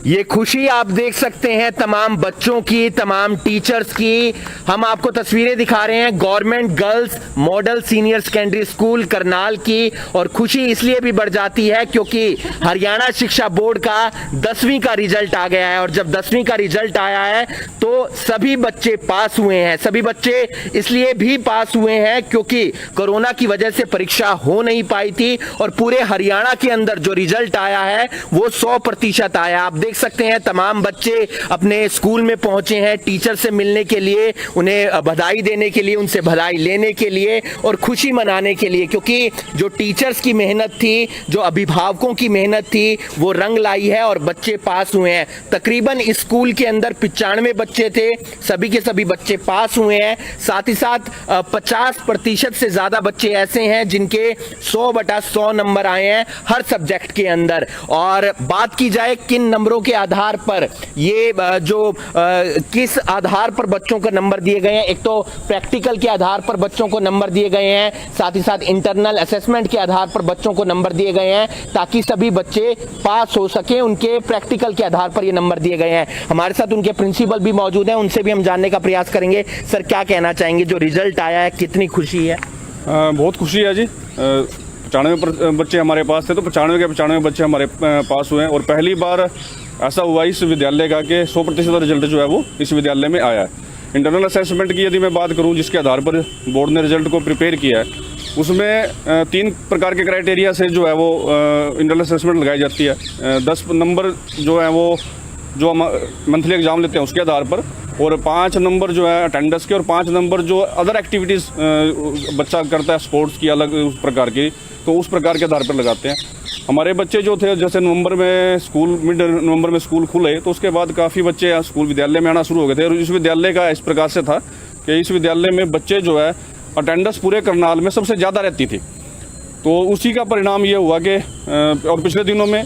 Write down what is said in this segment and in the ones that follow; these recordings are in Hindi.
ये खुशी आप देख सकते हैं तमाम बच्चों की, तमाम टीचर्स की। हम आपको तस्वीरें दिखा रहे हैं government girls model senior secondary school Karnal की। और खुशी इसलिए भी बढ़ जाती है क्योंकि हरियाणा शिक्षा बोर्ड का 10वीं का रिजल्ट आ गया है। और जब 10वीं का रिजल्ट आया है तो सभी बच्चे पास हुए हैं। सभी बच्चे इसलिए भी पास हुए हैं क्योंकि कोरोना की वजह से परीक्षा हो नहीं पाई थी। और पूरे हरियाणा के अंदर जो रिजल्ट आया है वो 100% आया। आप देख सकते हैं तमाम बच्चे अपने स्कूल में पहुंचे हैं टीचर से मिलने के लिए, उन्हें बधाई देने के लिए, उनसे बधाई लेने के लिए और खुशी मनाने के लिए। क्योंकि जो टीचर्स की मेहनत थी, जो अभिभावकों की मेहनत थी, वो रंग लाई है और बच्चे पास हुए हैं। तकरीबन इस स्कूल के अंदर 95 बच्चे थे, सभी के सभी बच्चे पास हुए हैं। साथ ही साथ 50% से ज्यादा बच्चे ऐसे हैं जिनके 100/100 नंबर आए हैं हर सब्जेक्ट के अंदर। और बात की जाए किन नंबरों के आधार पर ये किस आधार पर बच्चों को नंबर दिए गए हैं, एक तो प्रैक्टिकल के आधार पर बच्चों को नंबर दिए गए हैं, साथ ही साथ इंटरनल असेसमेंट के आधार पर बच्चों को नंबर दिए गए हैं ताकि सभी बच्चे पास हो सके। उनके प्रैक्टिकल के आधार पर ये नंबर दिए गए हैं। हमारे साथ उनके प्रिंसिपल भी मौजूद हैं, उनसे भी हम जानने का प्रयास करेंगे। सर, क्या कहना चाहेंगे, जो रिजल्ट आया है कितनी खुशी है? बहुत खुशी है जी। 95 बच्चे हमारे पास थे, तो 95 के 95 बच्चे हमारे पास हुए हैं। और पहली बार ऐसा हुआ इस विद्यालय का कि 100% रिजल्ट जो है वो इस विद्यालय में आया है। इंटरनल असेसमेंट की यदि मैं बात करूं, जिसके आधार पर बोर्ड ने रिजल्ट को प्रिपेयर किया है, उसमें 3 प्रकार के क्राइटेरिया से जो है वो इंटरनल असेसमेंट लगाई जाती है। 10 नंबर जो है वो जो हम मंथली एग्जाम लेते हैं उसके आधार पर, और 5 नंबर जो है अटेंडेंस के, और 5 नंबर जो अदर एक्टिविटीज़ बच्चा करता है स्पोर्ट्स की अलग उस प्रकार की, तो उस प्रकार के आधार पर लगाते हैं। हमारे बच्चे जो थे, जैसे मिड नवंबर में स्कूल खुले तो उसके बाद काफ़ी बच्चे स्कूल विद्यालय में आना शुरू हो गए थे। और इस विद्यालय का इस प्रकार से था कि इस विद्यालय में बच्चे जो है अटेंडेंस पूरे करनाल में सबसे ज़्यादा रहती थी। तो उसी का परिणाम ये हुआ कि और पिछले दिनों में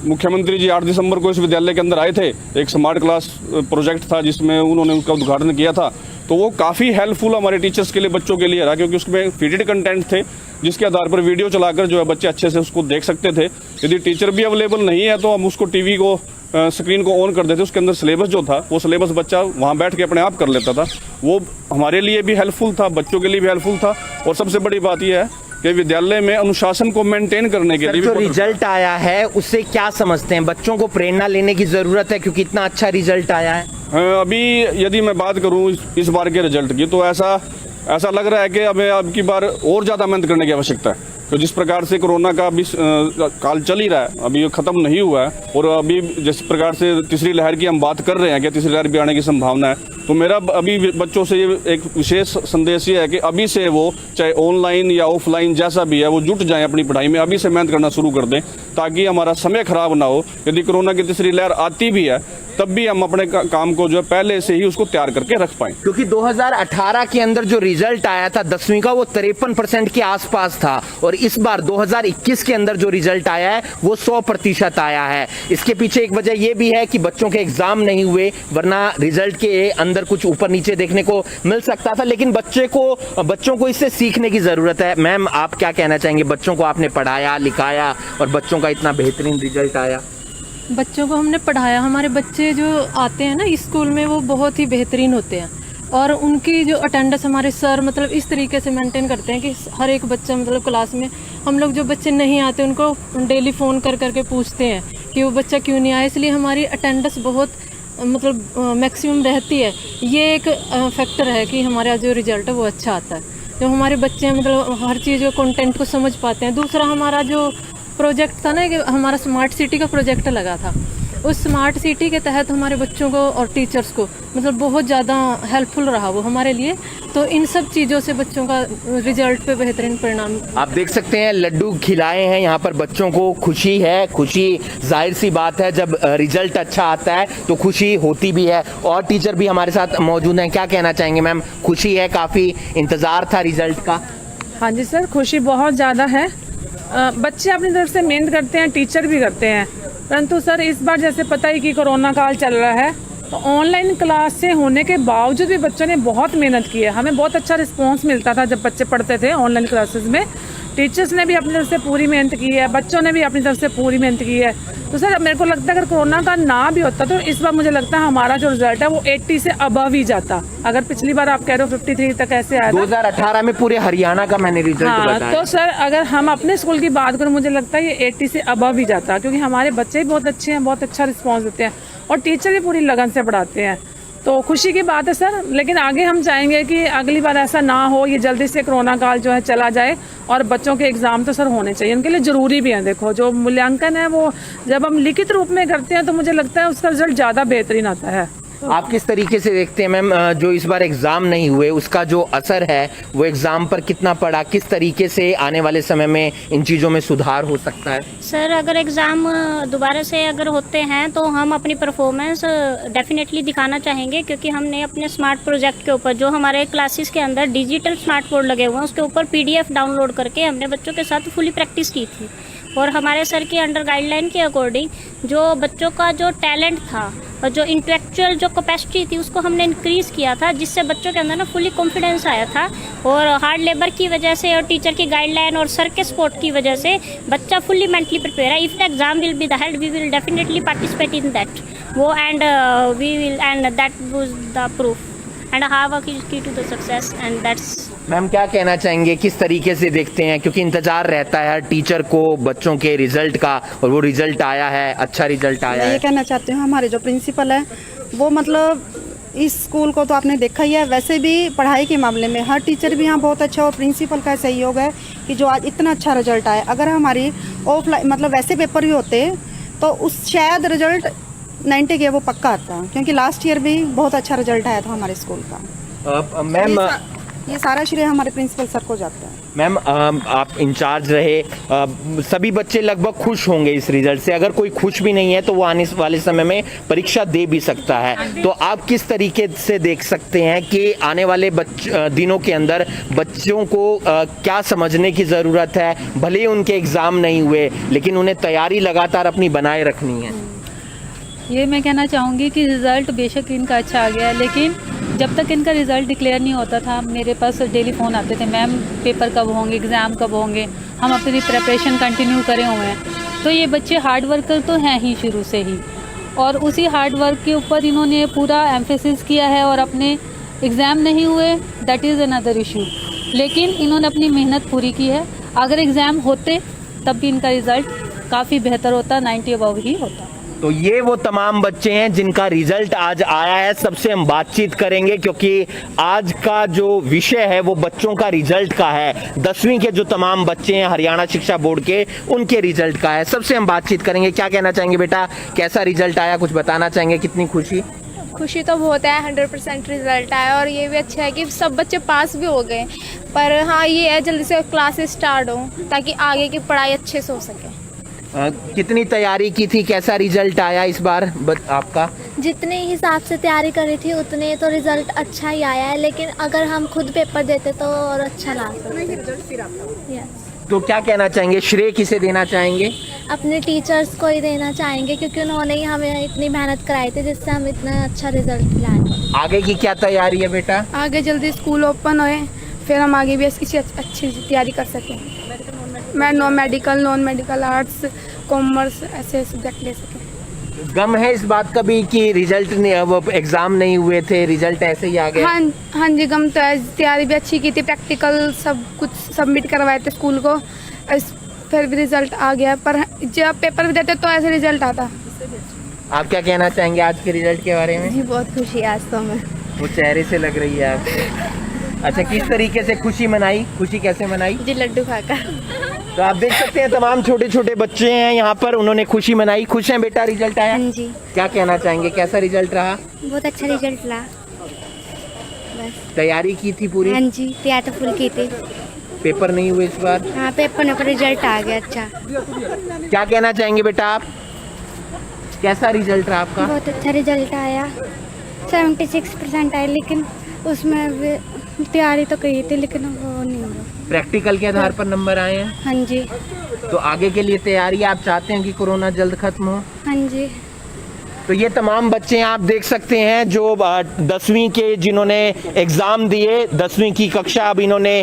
मुख्यमंत्री जी 8 दिसंबर को इस विद्यालय के अंदर आए थे। एक स्मार्ट क्लास प्रोजेक्ट था जिसमें उन्होंने उसका उद्घाटन किया था। तो वो काफ़ी हेल्पफुल हमारे टीचर्स के लिए, बच्चों के लिए रहा, क्योंकि उसमें फीडेड कंटेंट थे जिसके आधार पर वीडियो चलाकर जो है बच्चे अच्छे से उसको देख सकते थे। यदि टीचर भी अवेलेबल नहीं है तो हम उसको टीवी को स्क्रीन को ऑन कर देते, उसके अंदर सिलेबस जो था वो सिलेबस बच्चा वहाँ बैठ के अपने आप कर लेता था। वो हमारे लिए भी हेल्पफुल था, बच्चों के लिए भी हेल्पफुल था। और सबसे बड़ी बात यह है कि विद्यालय में अनुशासन को मेंटेन करने के लिए जो रिजल्ट आया है उससे क्या समझते हैं? बच्चों को प्रेरणा लेने की जरूरत है क्योंकि इतना अच्छा रिजल्ट आया है। अभी यदि मैं बात करूं इस बार के रिजल्ट की, तो ऐसा लग रहा है कि हमें अब की बार और ज़्यादा मेहनत करने की आवश्यकता है। तो जिस प्रकार से कोरोना का अभी काल चल ही रहा है, अभी ख़त्म नहीं हुआ है, और अभी जिस प्रकार से तीसरी लहर की हम बात कर रहे हैं कि तीसरी लहर भी आने की संभावना है, तो मेरा अभी बच्चों से ये एक विशेष संदेश ये है कि अभी से वो चाहे ऑनलाइन या ऑफलाइन जैसा भी है वो जुट जाएं अपनी पढ़ाई में, अभी से मेहनत करना शुरू कर दें ताकि हमारा समय खराब ना हो। यदि कोरोना की तीसरी लहर आती भी है तब भी हम अपने काम को जो है पहले से ही उसको तैयार करके रख पाएं। क्योंकि 2018 के अंदर जो रिजल्ट आया था 10वीं का वो 53% के आसपास था, और इस बार 2021 के अंदर जो रिजल्ट आया है वो 100% आया है। इसके पीछे एक वजह ये भी है कि बच्चों के एग्जाम नहीं हुए, वरना रिजल्ट के अंदर कुछ ऊपर नीचे देखने को मिल सकता था। लेकिन बच्चों को इससे सीखने की जरूरत है। मैम, आप क्या कहना चाहेंगे? बच्चों को आपने पढ़ाया लिखाया और बच्चों का इतना बेहतरीन रिजल्ट आया। बच्चों को हमने पढ़ाया, हमारे बच्चे जो आते हैं ना स्कूल में वो बहुत ही बेहतरीन होते हैं। और उनकी जो अटेंडेंस हमारे सर मतलब इस तरीके से मेंटेन करते हैं कि हर एक बच्चा मतलब क्लास में, हम लोग जो बच्चे नहीं आते उनको डेली फ़ोन कर करके पूछते हैं कि वो बच्चा क्यों नहीं आया। इसलिए हमारी अटेंडेंस बहुत मतलब मैक्सिमम रहती है। ये एक फैक्टर है कि हमारा जो रिजल्ट है वो अच्छा आता है। जो हमारे बच्चे मतलब हर चीज़ कंटेंट को समझ पाते हैं। दूसरा हमारा जो प्रोजेक्ट था ना, कि हमारा स्मार्ट सिटी का प्रोजेक्ट लगा था, उस स्मार्ट सिटी के तहत हमारे बच्चों को और टीचर्स को मतलब बहुत ज़्यादा हेल्पफुल रहा वो हमारे लिए। तो इन सब चीज़ों से बच्चों का रिजल्ट पे बेहतरीन परिणाम। आप देख सकते हैं लड्डू खिलाए हैं यहाँ पर बच्चों को। खुशी है, खुशी जाहिर सी बात है, जब रिजल्ट अच्छा आता है तो खुशी होती भी है। और टीचर भी हमारे साथ मौजूद हैं, क्या कहना चाहेंगे मैम? खुशी है, काफ़ी इंतज़ार था रिजल्ट का। हाँ जी सर, खुशी बहुत ज़्यादा है। बच्चे अपनी तरफ से मेहनत करते हैं, टीचर भी करते हैं, परंतु सर इस बार जैसे पता ही कि कोरोना काल चल रहा है, तो ऑनलाइन क्लास से होने के बावजूद भी बच्चों ने बहुत मेहनत की है। हमें बहुत अच्छा रिस्पांस मिलता था जब बच्चे पढ़ते थे ऑनलाइन क्लासेस में। टीचर्स ने भी अपनी तरफ से पूरी मेहनत की है, बच्चों ने भी अपनी तरफ से पूरी मेहनत की है। तो सर मेरे को लगता है अगर कोरोना का ना भी होता तो इस बार मुझे लगता है हमारा जो रिजल्ट है वो 80 से अबव ही जाता। अगर पिछली बार आप कह रहे हो 53 तक ऐसे आया था। 2018 में पूरे हरियाणा का मैंने रिजल्ट हाँ, बताया। तो सर अगर हम अपने स्कूल की बात करें मुझे लगता है ये 80 से अबव ही जाता, क्योंकि हमारे बच्चे भी बहुत अच्छे हैं, बहुत अच्छा रिस्पॉन्स देते हैं और टीचर भी पूरी लगन से पढ़ाते हैं। तो खुशी की बात है सर, लेकिन आगे हम चाहेंगे कि अगली बार ऐसा ना हो, ये जल्दी से कोरोना काल जो है चला जाए और बच्चों के एग्जाम तो सर होने चाहिए, उनके लिए ज़रूरी भी है। देखो जो मूल्यांकन है वो जब हम लिखित रूप में करते हैं तो मुझे लगता है उसका रिजल्ट ज़्यादा बेहतरीन आता है। आप किस तरीके से देखते हैं मैम, जो इस बार एग्जाम नहीं हुए उसका जो असर है वो एग्जाम पर कितना पड़ा, किस तरीके से आने वाले समय में इन चीज़ों में सुधार हो सकता है? सर अगर एग्ज़ाम दोबारा से अगर होते हैं तो हम अपनी परफॉर्मेंस डेफिनेटली दिखाना चाहेंगे, क्योंकि हमने अपने स्मार्ट प्रोजेक्ट के ऊपर जो हमारे क्लासेस के अंदर डिजिटल स्मार्ट बोर्ड लगे हुए हैं उसके ऊपर PDF डाउनलोड करके हमने बच्चों के साथ फुली प्रैक्टिस की थी। और हमारे सर की अंडर गाइडलाइन के अकॉर्डिंग जो बच्चों का जो टैलेंट था और जो इंटेलेक्चुअल जो कैपेसिटी थी उसको हमने इंक्रीज़ किया था, जिससे बच्चों के अंदर ना फुली कॉन्फिडेंस आया था। और हार्ड लेबर की वजह से और टीचर की गाइडलाइन और सर के सपोर्ट की वजह से बच्चा फुली मेंटली प्रिपेयर है। If the exam will be the held we will definitely participate in that वो and we will and that was the proof and hard work is key to the success and that's. Ma'am क्या कहना चाहेंगे, किस तरीके से देखते हैं, क्योंकि इंतजार रहता है हर टीचर को बच्चों के रिजल्ट का और वो रिजल्ट आया है, अच्छा रिजल्ट आया मैं है। ये कहना चाहती हूँ हमारे जो प्रिंसिपल है वो मतलब इस स्कूल को तो आपने देखा ही है, वैसे भी पढ़ाई के मामले में हर टीचर भी यहाँ बहुत अच्छा और प्रिंसिपल का सहयोग है कि जो आज इतना अच्छा रिजल्ट आया। अगर हमारी ऑफलाइन मतलब वैसे पेपर भी होते तो उस शायद रिजल्ट 90 के वो पक्का आता, क्योंकि लास्ट ईयर भी बहुत अच्छा रिजल्ट आया था हमारे स्कूल का। मैम ये सारा श्रेय हमारे प्रिंसिपल सर को जाता है। मैम आप इंचार्ज रहे, सभी बच्चे लगभग खुश होंगे इस रिजल्ट से। अगर कोई खुश भी नहीं है तो वो आने वाले समय में परीक्षा दे भी सकता है। तो आप किस तरीके से देख सकते हैं कि आने वाले दिनों के अंदर बच्चों को क्या समझने की ज़रूरत है? भले ही उनके एग्ज़ाम नहीं हुए लेकिन उन्हें तैयारी लगातार अपनी बनाए रखनी है। ये मैं कहना चाहूँगी कि रिज़ल्ट बेशक इनका अच्छा आ गया है, लेकिन जब तक इनका रिज़ल्ट डिक्लेयर नहीं होता था मेरे पास डेली फ़ोन आते थे, मैम पेपर कब होंगे, एग्ज़ाम कब होंगे, हम अपनी प्रिपरेशन कंटिन्यू करे हुए हैं। तो ये बच्चे हार्ड वर्कर तो हैं ही शुरू से ही, और उसी हार्ड वर्क के ऊपर इन्होंने पूरा एम्फेसिस किया है और अपने एग्ज़ाम नहीं हुए दैट इज़ अनदर इशू, लेकिन इन्होंने अपनी मेहनत पूरी की है। अगर एग्ज़ाम होते तब भी इनका रिज़ल्ट काफ़ी बेहतर होता, 90 अबव ही होता। तो ये वो तमाम बच्चे हैं जिनका रिजल्ट आज आया है, सबसे हम बातचीत करेंगे क्योंकि आज का जो विषय है वो बच्चों का रिजल्ट का है। 10वीं के जो तमाम बच्चे हैं हरियाणा शिक्षा बोर्ड के, उनके रिजल्ट का है। सबसे हम बातचीत करेंगे। क्या कहना चाहेंगे बेटा, कैसा रिजल्ट आया, कुछ बताना चाहेंगे? कितनी खुशी? खुशी तो बहुत है, 100% रिजल्ट आया और ये भी अच्छा है कि सब बच्चे पास भी हो गए। पर हाँ ये है जल्दी से क्लासेस स्टार्ट हो ताकि आगे की पढ़ाई अच्छे से हो सके। कितनी तैयारी की थी, कैसा रिजल्ट आया इस बार आपका? जितने हिसाब से तैयारी करी थी उतने तो रिजल्ट अच्छा ही आया है, लेकिन अगर हम खुद पेपर देते तो और अच्छा ला सकते। तो क्या कहना चाहेंगे, श्रेय किसे देना चाहेंगे? अपने टीचर्स को ही देना चाहेंगे क्योंकि उन्होंने ही हमें इतनी मेहनत कराई थी जिससे हम इतना अच्छा रिजल्ट लाए। आगे की क्या तैयारी है बेटा? आगे जल्दी स्कूल ओपन होए फिर हम आगे भी इसकी अच्छी तैयारी कर सकें। मैं नॉन मेडिकल आर्ट्स कॉमर्स ऐसे सब्जेक्ट ले सकें। गम है इस बात का भी कि रिजल्ट वो एग्जाम नहीं हुए थे, रिजल्ट ऐसे ही आ गया? हाँ जी गम तो है, तैयारी भी अच्छी की थी, प्रैक्टिकल सब कुछ सबमिट करवाए थे स्कूल को, फिर भी रिजल्ट आ गया। पर जब पेपर भी देते तो ऐसे रिजल्ट आता। आप क्या कहना चाहेंगे आज के रिजल्ट के बारे में? जी बहुत खुशी है आज तो हमें। वो चेहरे से लग रही है आपको। अच्छा, किस तरीके से खुशी मनाई? खुशी कैसे मनाई? जी लड्डू खाकर। तो आप देख सकते हैं तमाम छोटे छोटे बच्चे हैं यहाँ पर, उन्होंने खुशी मनाई। खुश हैं बेटा, रिजल्ट आया? हाँ जी। क्या कहना चाहेंगे, कैसा रिजल्ट रहा? बहुत अच्छा रिजल्ट ला। बस तैयारी की थी पूरी? हाँ जी तैयारी तो फुल की थी। पेपर नहीं हुए इस बार? हाँ पेपर पर रिजल्ट आ गया अच्छा। क्या कहना चाहेंगे बेटा आप, कैसा रिजल्ट रहा आपका? बहुत अच्छा रिजल्ट आया, 76% आया, लेकिन उसमें तैयारी तो की थी लेकिन वो नहीं हुआ। प्रैक्टिकल के आधार पर नंबर आए हैं? हाँ जी। तो आगे के लिए तैयारी आप चाहते हैं कि कोरोना जल्द खत्म हो? हाँ जी। तो ये तमाम बच्चे आप देख सकते हैं जो 10वीं के जिन्होंने एग्जाम दिए, 10वीं की कक्षा अब इन्होंने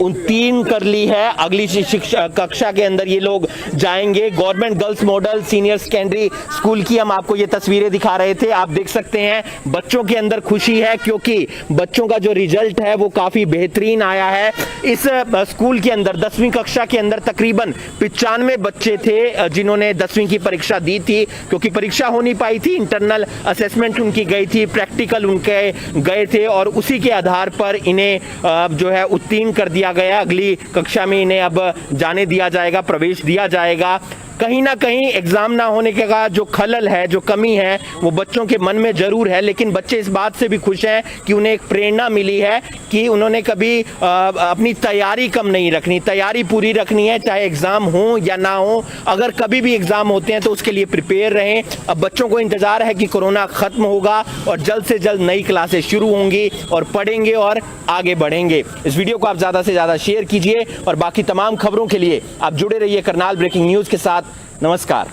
उत्तीर्ण कर ली है। अगली शिक्षा कक्षा के अंदर ये लोग जाएंगे। Government girls model senior secondary school की हम आपको ये तस्वीरें दिखा रहे थे। आप देख सकते हैं बच्चों के अंदर खुशी है क्योंकि बच्चों का जो रिजल्ट है वो काफी बेहतरीन आया है। इस स्कूल के अंदर 10वीं कक्षा के अंदर तकरीबन 95 बच्चे थे जिन्होंने 10वीं की परीक्षा दी थी, क्योंकि परीक्षा हो नहीं पाई थी, इंटरनल असेसमेंट उनकी गई थी, प्रैक्टिकल उनके गए थे और उसी के आधार पर इन्हें जो है उत्तीर्ण कर दिया गया। अगली कक्षा में इन्हें अब जाने दिया जाएगा, प्रवेश दिया जाएगा। कहीं ना कहीं एग्जाम ना होने का जो खलल है, जो कमी है, वो बच्चों के मन में जरूर है, लेकिन बच्चे इस बात से भी खुश हैं कि उन्हें एक प्रेरणा मिली है कि उन्होंने कभी अपनी तैयारी कम नहीं रखनी, तैयारी पूरी रखनी है, चाहे एग्जाम हो या ना हो। अगर कभी भी एग्जाम होते हैं तो उसके लिए प्रिपेयर रहें। अब बच्चों को इंतजार है कि कोरोना खत्म होगा और जल्द से जल्द नई क्लासेस शुरू होंगी और पढ़ेंगे और आगे बढ़ेंगे। इस वीडियो को आप ज्यादा से ज्यादा शेयर कीजिए और बाकी तमाम खबरों के लिए आप जुड़े रहिए करनाल ब्रेकिंग न्यूज के साथ। नमस्कार।